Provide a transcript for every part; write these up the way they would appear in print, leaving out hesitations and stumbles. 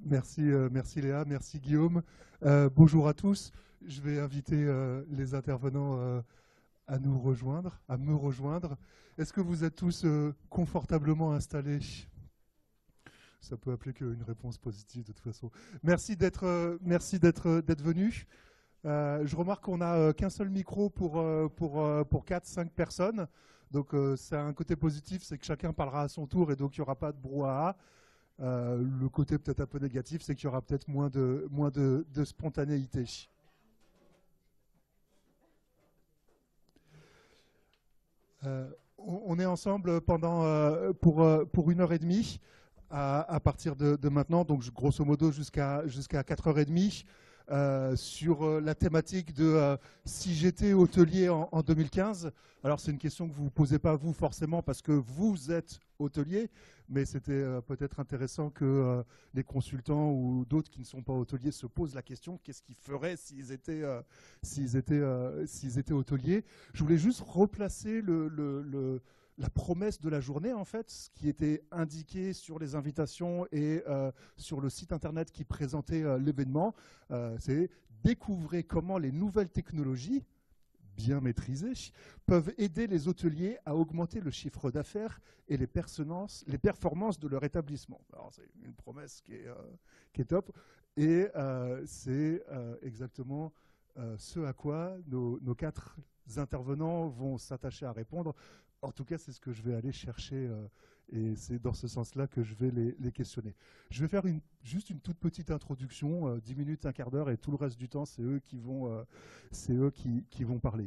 Merci, merci Léa, merci Guillaume. Bonjour à tous. Je vais inviter les intervenants à nous rejoindre, à me rejoindre. Est-ce que vous êtes tous confortablement installés? Ça peut appeler qu'une réponse positive de toute façon. Merci d'être venus. Je remarque qu'on n'a qu'un seul micro pour 4-5 personnes. Donc c'est un côté positif, c'est que chacun parlera à son tour et donc il n'y aura pas de brouhaha. Le côté peut-être un peu négatif, c'est qu'il y aura peut-être moins de spontanéité. On est ensemble pour 1 heure et demie à partir de maintenant, donc grosso modo jusqu'à 4 heures et demie, sur la thématique de si j'étais hôtelier en 2015. Alors c'est une question que vous ne vous posez pas vous forcément parce que vous êtes hôtelier, mais c'était peut-être intéressant que les consultants ou d'autres qui ne sont pas hôteliers se posent la question qu'est-ce qu'ils feraient s'ils étaient hôteliers. Je voulais juste replacer la promesse de la journée, en fait, ce qui était indiqué sur les invitations et sur le site internet qui présentait l'événement, c'est découvrir comment les nouvelles technologies, bien maîtrisées, peuvent aider les hôteliers à augmenter le chiffre d'affaires et les performances de leur établissement. Alors, c'est une promesse qui est top. Et c'est exactement ce à quoi nos 4 intervenants vont s'attacher à répondre. En tout cas, c'est ce que je vais aller chercher et c'est dans ce sens-là que je vais les questionner. Je vais faire juste une toute petite introduction, 10 minutes, un quart d'heure, et tout le reste du temps, c'est eux qui vont parler.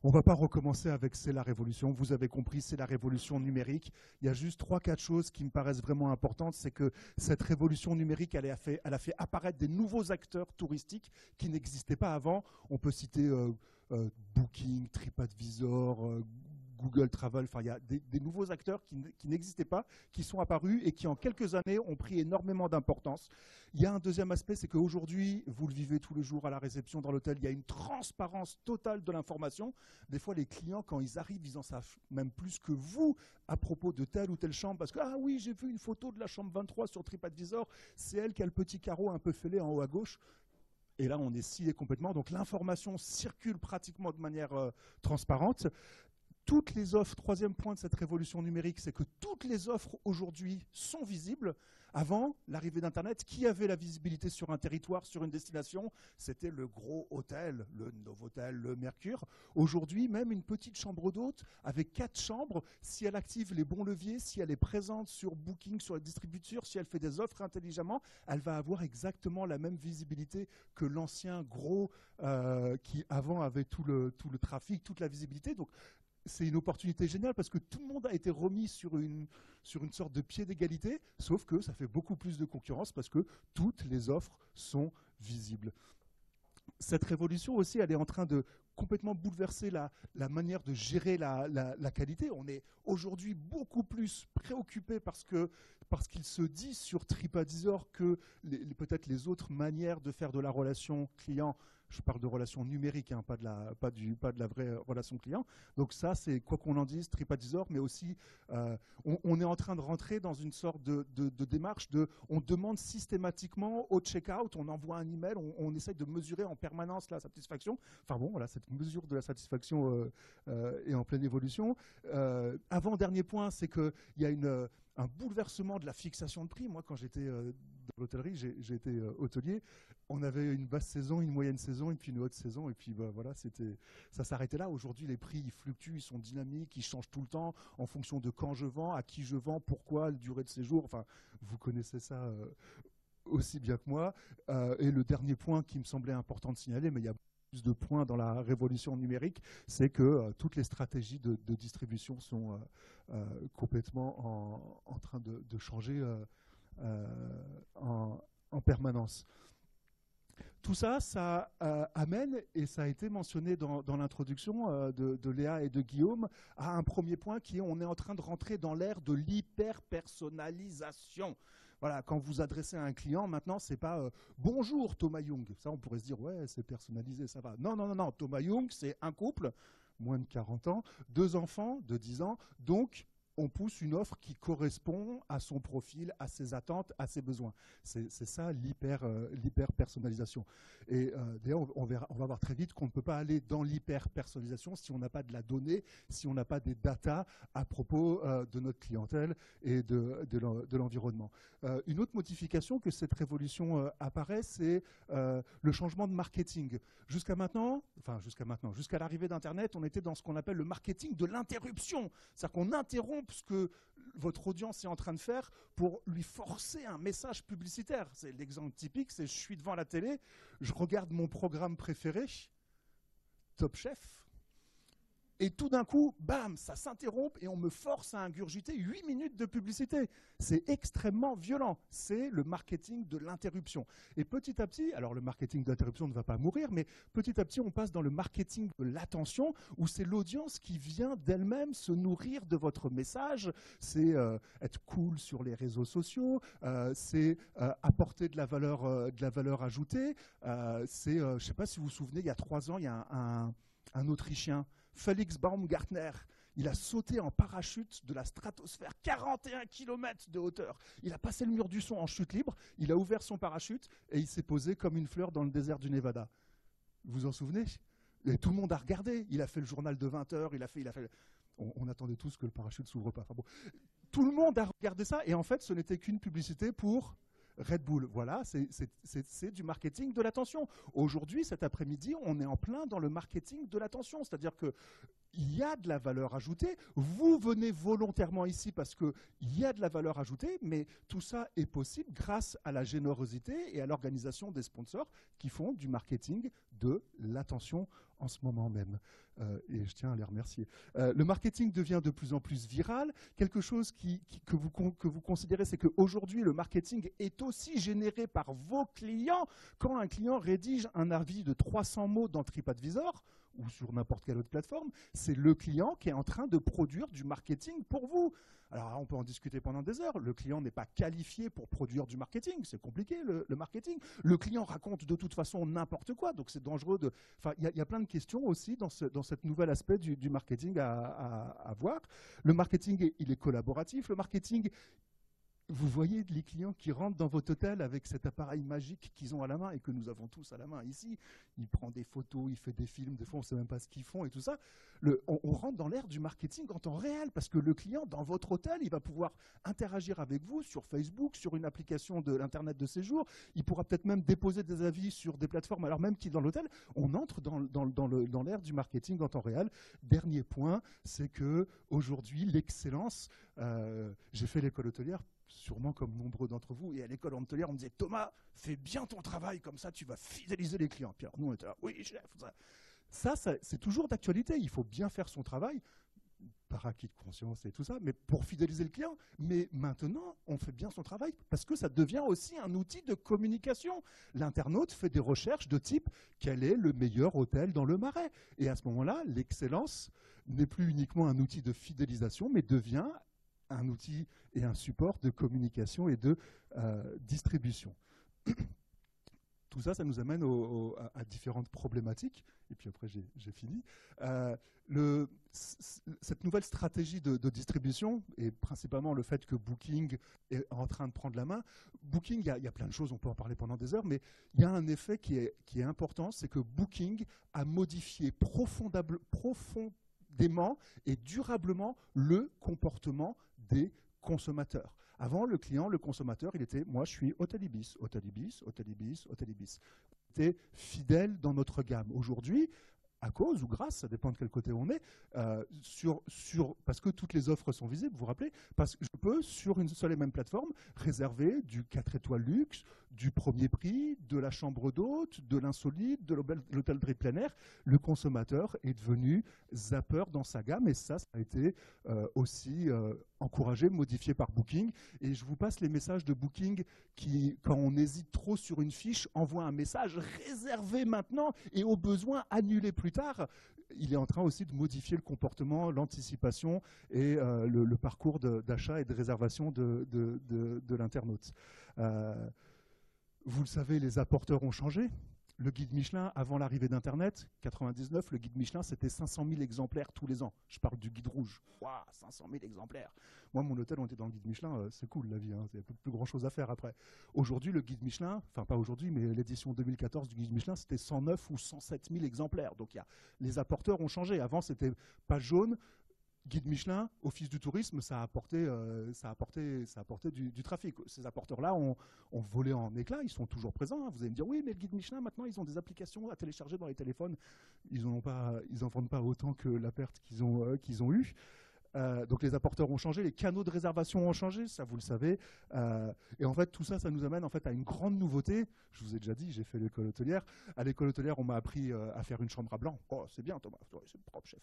On ne va pas recommencer avec c'est la révolution. Vous avez compris, c'est la révolution numérique. Il y a juste 3-4 choses qui me paraissent vraiment importantes. C'est que cette révolution numérique, elle a fait apparaître des nouveaux acteurs touristiques qui n'existaient pas avant. On peut citer Booking, TripAdvisor, Google Travel, enfin il y a des nouveaux acteurs qui n'existaient pas, qui sont apparus et qui en quelques années ont pris énormément d'importance. Il y a un deuxième aspect, c'est qu'aujourd'hui, vous le vivez tous les jours à la réception dans l'hôtel, il y a une transparence totale de l'information. Des fois, les clients, quand ils arrivent, ils en savent même plus que vous à propos de telle ou telle chambre, parce que, ah oui, j'ai vu une photo de la chambre 23 sur TripAdvisor, c'est elle qui a le petit carreau un peu fêlé en haut à gauche. Et là, on est scié complètement. Donc l'information circule pratiquement de manière transparente. Toutes les offres, troisième point de cette révolution numérique, c'est que toutes les offres aujourd'hui sont visibles. Avant l'arrivée d'Internet, qui avait la visibilité sur un territoire, sur une destination? C'était le gros hôtel, le Novotel, le Mercure. Aujourd'hui, même une petite chambre d'hôte avec 4 chambres, si elle active les bons leviers, si elle est présente sur Booking, sur les distributeurs, si elle fait des offres intelligemment, elle va avoir exactement la même visibilité que l'ancien gros qui avant avait tout le trafic, toute la visibilité. Donc, c'est une opportunité géniale parce que tout le monde a été remis sur une sorte de pied d'égalité, sauf que ça fait beaucoup plus de concurrence parce que toutes les offres sont visibles. Cette révolution aussi, elle est en train de complètement bouleverser la manière de gérer la qualité. On est aujourd'hui beaucoup plus préoccupé parce qu'il se dit sur TripAdvisor que peut-être les autres manières de faire de la relation client. Je parle de relation numérique, hein, pas de la vraie relation client. Donc ça, c'est quoi qu'on en dise, TripAdvisor, mais aussi on est en train de rentrer dans une sorte de démarche on demande systématiquement au check-out, on envoie un email, on essaye de mesurer en permanence la satisfaction. Enfin bon, voilà, cette mesure de la satisfaction est en pleine évolution. Avant-dernier point, c'est qu'il y a un bouleversement de la fixation de prix. Moi, quand j'étais dans l'hôtellerie, j'ai été hôtelier, on avait une basse saison, une moyenne saison et puis une haute saison. Et puis voilà, ça s'arrêtait là. Aujourd'hui, les prix, ils fluctuent, ils sont dynamiques, ils changent tout le temps en fonction de quand je vends, à qui je vends, pourquoi, la durée de séjour. Enfin, vous connaissez ça aussi bien que moi. Et le dernier point qui me semblait important de signaler, mais il y a plus de points dans la révolution numérique, c'est que toutes les stratégies de distribution sont complètement en train de changer en permanence. Tout ça, ça amène, et ça a été mentionné dans l'introduction de Léa et de Guillaume, à un premier point qui est on est en train de rentrer dans l'ère de l'hyper-personnalisation. Voilà, quand vous adressez à un client, maintenant, c'est pas bonjour Thomas Young. Ça, on pourrait se dire, ouais, c'est personnalisé, ça va. Non, non, non, non. Thomas Young, c'est un couple, moins de 40 ans, 2 enfants de 10 ans. Donc, on pousse une offre qui correspond à son profil, à ses attentes, à ses besoins. C'est ça l'hyper-personnalisation. Et d'ailleurs, on va voir très vite qu'on ne peut pas aller dans l'hyper-personnalisation si on n'a pas de la donnée, si on n'a pas des datas à propos de notre clientèle et de l'environnement. Une autre modification que cette révolution apparaît, c'est le changement de marketing. Jusqu'à l'arrivée d'Internet, on était dans ce qu'on appelle le marketing de l'interruption. C'est-à-dire qu'on interrompt ce que votre audience est en train de faire pour lui forcer un message publicitaire. C'est l'exemple typique, c'est je suis devant la télé, je regarde mon programme préféré, Top Chef, et tout d'un coup, bam, ça s'interrompt et on me force à ingurgiter 8 minutes de publicité. C'est extrêmement violent. C'est le marketing de l'interruption. Et petit à petit, alors le marketing de l'interruption ne va pas mourir, mais petit à petit, on passe dans le marketing de l'attention, où c'est l'audience qui vient d'elle-même se nourrir de votre message. C'est être cool sur les réseaux sociaux, c'est apporter de la valeur ajoutée. Je ne sais pas si vous vous souvenez, il y a 3 ans, il y a un Autrichien, Felix Baumgartner, il a sauté en parachute de la stratosphère, 41 km de hauteur. Il a passé le mur du son en chute libre, il a ouvert son parachute et il s'est posé comme une fleur dans le désert du Nevada. Vous vous en souvenez? Et tout le monde a regardé. Il a fait le journal de 20 heures, on attendait tous que le parachute ne s'ouvre pas. Enfin bon. Tout le monde a regardé ça et en fait, ce n'était qu'une publicité pour Red Bull. Voilà, c'est du marketing de l'attention. Aujourd'hui, cet après-midi, on est en plein dans le marketing de l'attention. C'est-à-dire qu'il y a de la valeur ajoutée. Vous venez volontairement ici parce qu'il y a de la valeur ajoutée, mais tout ça est possible grâce à la générosité et à l'organisation des sponsors qui font du marketing de l'attention en ce moment même. Et je tiens à les remercier. Le marketing devient de plus en plus viral. Quelque chose que vous considérez, c'est qu'aujourd'hui, le marketing est aussi généré par vos clients. Quand un client rédige un avis de 300 mots dans TripAdvisor, ou sur n'importe quelle autre plateforme, c'est le client qui est en train de produire du marketing pour vous. Alors, on peut en discuter pendant des heures. Le client n'est pas qualifié pour produire du marketing. C'est compliqué, le marketing. Le client raconte de toute façon n'importe quoi, donc c'est dangereux. Enfin, il y a plein de questions aussi dans cet nouvel aspect du marketing à voir. Le marketing, il est collaboratif. Le marketing, vous voyez les clients qui rentrent dans votre hôtel avec cet appareil magique qu'ils ont à la main et que nous avons tous à la main ici. Il prend des photos, il fait des films, des fois on ne sait même pas ce qu'ils font et tout ça. On rentre dans l'ère du marketing en temps réel parce que le client, dans votre hôtel, il va pouvoir interagir avec vous sur Facebook, sur une application de l'Internet de séjour. Il pourra peut-être même déposer des avis sur des plateformes alors même qu'il est dans l'hôtel. On entre dans l'ère du marketing en temps réel. Dernier point, c'est qu'aujourd'hui, l'excellence, j'ai fait l'école hôtelière, sûrement comme nombreux d'entre vous, et à l'école hôtelière, on me disait « Thomas, fais bien ton travail, comme ça tu vas fidéliser les clients. » Puis alors, nous, on était là « Oui, chef. » Ça, c'est toujours d'actualité. Il faut bien faire son travail, par acquis de conscience et tout ça, mais pour fidéliser le client. Mais maintenant, on fait bien son travail parce que ça devient aussi un outil de communication. L'internaute fait des recherches de type « Quel est le meilleur hôtel dans le Marais ?» Et à ce moment-là, l'excellence n'est plus uniquement un outil de fidélisation, mais devient un outil et un support de communication et de distribution. Tout ça, ça nous amène à différentes problématiques. Et puis après, j'ai fini. Cette nouvelle stratégie de distribution, et principalement le fait que Booking est en train de prendre la main. Booking, il y a plein de choses, on peut en parler pendant des heures, mais il y a un effet qui est important, c'est que Booking a modifié profondément et durablement le comportement des consommateurs. Avant, le client, le consommateur, il était « moi, je suis Hôtel Ibis, Hôtel Ibis, Hôtel Ibis, Hôtel Ibis ». Il était fidèle dans notre gamme. Aujourd'hui, à cause ou grâce, ça dépend de quel côté on est, parce que toutes les offres sont visibles, vous vous rappelez, parce que je peux, sur une seule et même plateforme, réserver du 4 étoiles luxe, du premier prix, de la chambre d'hôte, de l'insolite, de l'hôtellerie plein air. Le consommateur est devenu zapper dans sa gamme et ça a été aussi encouragé, modifié par Booking. Et je vous passe les messages de Booking qui, quand on hésite trop sur une fiche, envoie un message réservé maintenant et au besoin annulé plus tard. Il est en train aussi de modifier le comportement, l'anticipation et le parcours d'achat et de réservation de l'internaute. Vous le savez, les apporteurs ont changé. Le guide Michelin, avant l'arrivée d'Internet, 99, le guide Michelin, c'était 500 000 exemplaires tous les ans. Je parle du guide rouge. Waouh, 500 000 exemplaires. Moi, mon hôtel, on était dans le guide Michelin, c'est cool la vie, hein. Il n'y a plus grand-chose à faire après. Aujourd'hui, le guide Michelin, enfin pas aujourd'hui, mais l'édition 2014 du guide Michelin, c'était 109 ou 107 000 exemplaires. Donc les apporteurs ont changé. Avant, c'était page jaune. Guide Michelin, Office du tourisme, ça a apporté du trafic. Ces apporteurs-là ont volé en éclats, ils sont toujours présents, hein. Vous allez me dire, oui, mais le guide Michelin, maintenant, ils ont des applications à télécharger dans les téléphones. Ils n'en vendent pas autant que la perte qu'ils ont eue. Donc les apporteurs ont changé, les canaux de réservation ont changé, ça vous le savez. Et en fait, tout ça, ça nous amène en fait à une grande nouveauté. Je vous ai déjà dit, j'ai fait l'école hôtelière. À l'école hôtelière, on m'a appris à faire une chambre à blanc. Oh, c'est bien, Thomas, c'est propre, chef.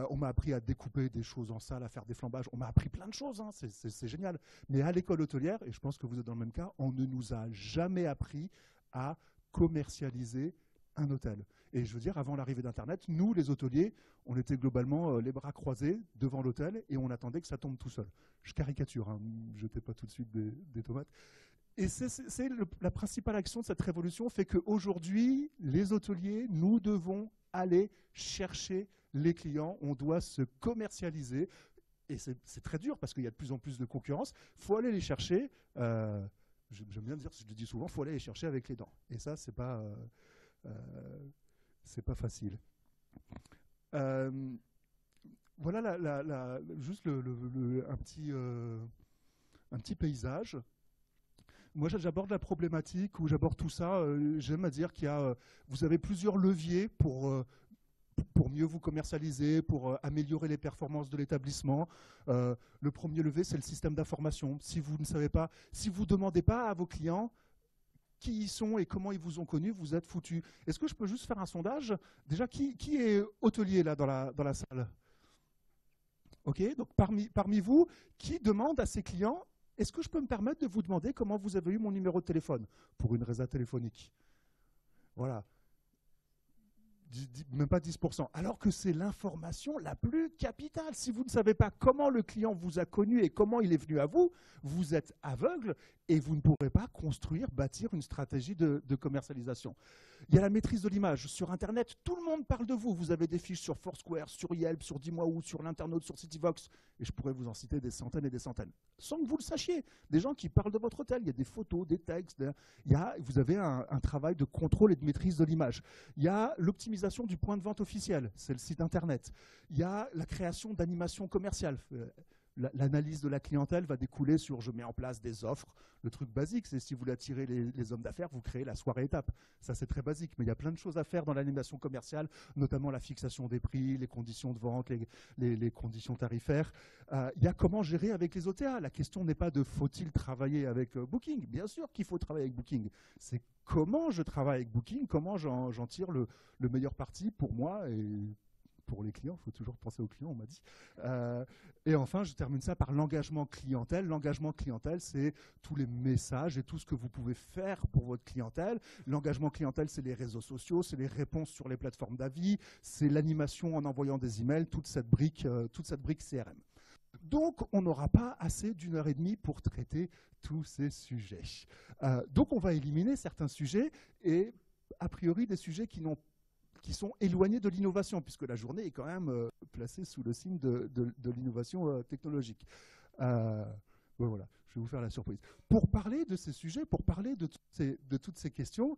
On m'a appris à découper des choses en salle, à faire des flambages. On m'a appris plein de choses, hein. C'est génial. Mais à l'école hôtelière, et je pense que vous êtes dans le même cas, on ne nous a jamais appris à commercialiser un hôtel. Et je veux dire, avant l'arrivée d'Internet, nous, les hôteliers, on était globalement les bras croisés devant l'hôtel et on attendait que ça tombe tout seul. Je caricature, hein, jetez pas tout de suite des tomates. Et la principale action de cette révolution fait qu'aujourd'hui, les hôteliers, nous devons aller chercher les clients, on doit se commercialiser. Et c'est très dur parce qu'il y a de plus en plus de concurrence. Il faut aller les chercher, j'aime bien dire, je le dis souvent, il faut aller les chercher avec les dents. Et ça, c'est pas facile. Voilà juste un petit paysage. Moi, j'aborde la problématique ou j'aborde tout ça. J'aime à dire vous avez plusieurs leviers pour mieux vous commercialiser, pour améliorer les performances de l'établissement. Le premier levier, c'est le système d'information. Si vous ne savez pas, si vous ne demandez pas à vos clients qui ils sont et comment ils vous ont connu, vous êtes foutus. Est-ce que je peux juste faire un sondage? Déjà, qui est hôtelier là dans la salle? Ok, donc parmi vous, qui demande à ses clients, est-ce que je peux me permettre de vous demander comment vous avez eu mon numéro de téléphone pour une résa téléphonique? Voilà. Même pas 10%, alors que c'est l'information la plus capitale. Si vous ne savez pas comment le client vous a connu et comment il est venu à vous, vous êtes aveugle et vous ne pourrez pas bâtir une stratégie de commercialisation. Il y a la maîtrise de l'image. Sur Internet, tout le monde parle de vous. Vous avez des fiches sur Foursquare, sur Yelp, sur Dis-moi où, sur l'Internaute, sur Cityvox, et je pourrais vous en citer des centaines et des centaines, sans que vous le sachiez. Des gens qui parlent de votre hôtel, il y a des photos, des textes, vous avez un travail de contrôle et de maîtrise de l'image. Il y a l'optimisation du point de vente officiel, c'est le site Internet. Il y a la création d'animations commerciales. L'analyse de la clientèle va découler sur je mets en place des offres. Le truc basique, c'est si vous voulez attirer les hommes d'affaires, vous créez la soirée étape. Ça, c'est très basique, mais il y a plein de choses à faire dans l'animation commerciale, notamment la fixation des prix, les conditions de vente, les conditions tarifaires. Il y a comment gérer avec les OTA. La question n'est pas de faut-il travailler avec Booking. Bien sûr qu'il faut travailler avec Booking. C'est comment je travaille avec Booking, comment j'en tire le meilleur parti pour moi et pour les clients, il faut toujours penser aux clients, on m'a dit. Et enfin, je termine ça par l'engagement clientèle. L'engagement clientèle, c'est tous les messages et tout ce que vous pouvez faire pour votre clientèle. L'engagement clientèle, c'est les réseaux sociaux, c'est les réponses sur les plateformes d'avis, c'est l'animation en envoyant des emails, toute cette brique CRM. Donc, on n'aura pas assez d'une heure et demie pour traiter tous ces sujets. Donc, on va éliminer certains sujets et, a priori, des sujets qui sont éloignés de l'innovation, puisque la journée est quand même placée sous le signe de l'innovation technologique. Voilà, je vais vous faire la surprise. Pour parler de ces sujets, pour parler de toutes ces questions,